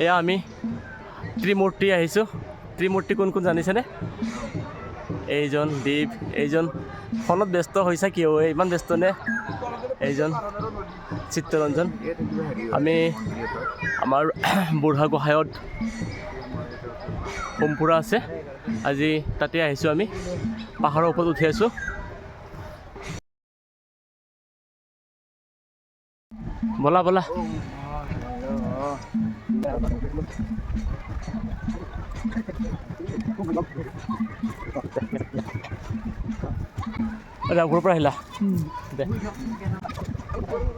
এয়া আমি ত্ৰিমূৰ্তি আহিছোঁ। ত্ৰিমূৰ্তি কোন কোন জানিছেনে? এইজন দীপ, এইজন ফোনত ব্যস্ত হৈছে কিয়? ইমান ব্যস্ত নে? এইজন চিত্তৰঞ্জন। আমি আমাৰ বুঢ়া গোহাঁইত হোমপুৰা আছে, আজি তাতে আহিছোঁ। আমি পাহাৰৰ ওপৰত উঠি আছোঁ। ব'লা ব'লা। ঘৰৰ পৰা আহিলা দে।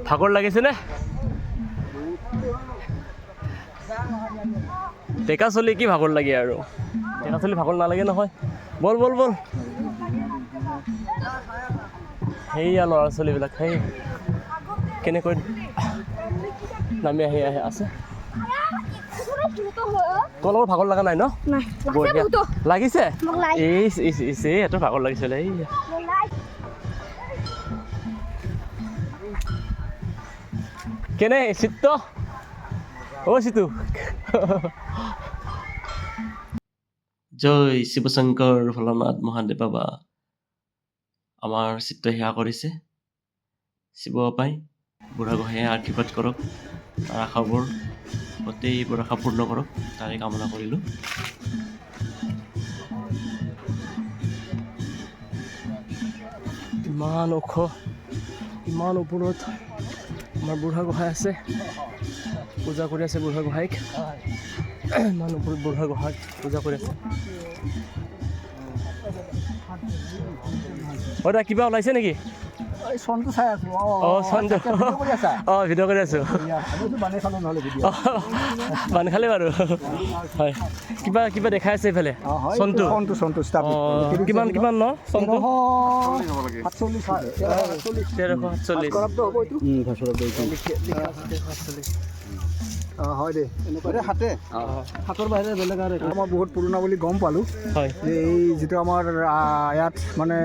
ভাগৰ লাগিছেনে? ডেকা চলি কি ভাগৰ লাগে আৰু? ডেকা চলি ভাগৰ নালাগে নহয়। ব'ল ব'ল ব'ল। সেইয়া ল'ৰা ছোৱালীবিলাক সেই কেনেকৈ নামি আহি আছে। তোমালোকৰ ভাগৰ লগা নাই ন? লাগিছে? এই এইটো ভাগৰ লাগিছিলে। এই কেনে চিত্ত? অ' চিতু। জয় শিৱশংকৰ ভোলানাথ মহাদেৱ বাবা। আমাৰ চিত্ত সেৱা কৰিছে। শিৱ বাবাই বুঢ়া গোহাঁইয়ে আশীৰ্বাদ কৰক, তাৰ আশাবোৰ গোটেইবোৰ আশা পূৰ্ণ কৰক, তাৰে কামনা কৰিলোঁ। ইমান ওখ, ইমান ওপৰত আমাৰ বুঢ়া গোহাঁই আছে। পূজা কৰি আছে বুঢ়া গোহাঁইক। ইমান ওপৰত বুঢ়া গোহাঁইক পূজা কৰি আছে। দা কিবা ওলাইছে নেকি? চনটো চাই আছো। ভিডিঅ' কৰি আছো। বান খালে বাৰু। হয়, কিবা কিবা দেখাই আছে এইফালে চনটো। কিমান কিমান ন চনটো? 1347। হয় দে, এনেকুৱা হাতৰ বাহিৰে বেলেগ আৰু আমাৰ বহুত পুৰণা বুলি গম পালোঁ। হয়, এই যিটো আমাৰ ইয়াত মানে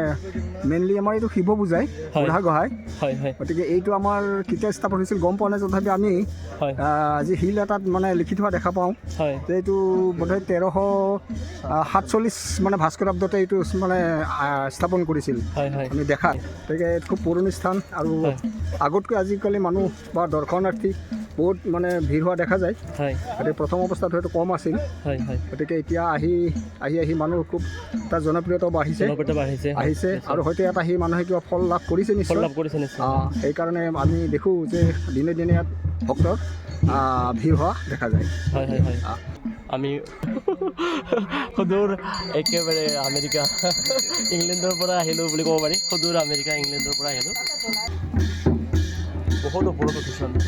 মেইনলি আমাৰ এইটো শিৱ পূজাই বুঢ়া গোহাঁই। হয় হয়। গতিকে এইটো আমাৰ কেতিয়া স্থাপন হৈছিল গম পোৱা নাই, তথাপি আমি আজি শিল এটাত মানে লিখি থোৱা দেখা পাওঁ যে এইটো বোধহয় 1347 মানে ভাস্কৰাব্দতে এইটো মানে স্থাপন কৰিছিল আমি দেখাত। গতিকে খুব পুৰণি স্থান আৰু আগতকৈ আজিকালি মানুহ বা দৰ্শনাৰ্থী বহুত মানে ভিৰ হোৱা দেখা যায়। গতিকে প্ৰথম অৱস্থাত হয়তো কম আছিল। গতিকে এতিয়া আহি মানুহ খুব তাৰ জনপ্ৰিয়তা আহিছে আৰু হয়তো ইয়াত আহি মানুহে কিবা ফল লাভ কৰিছে নিশ্চয়। সেইকাৰণে আমি দেখোঁ যে দিনে দিনে ইয়াত ভক্তৰ ভিৰ হোৱা দেখা যায়। আমি সুদূৰ একেবাৰে আমেৰিকা ইংলেণ্ডৰ পৰা আহিলোঁ বুলি ক'ব পাৰি। সুদূৰ আমেৰিকা ইংলেণ্ডৰ পৰা আহিলোঁ। বহুত ওপৰত উঠিছোঁ আমি।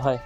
হয়।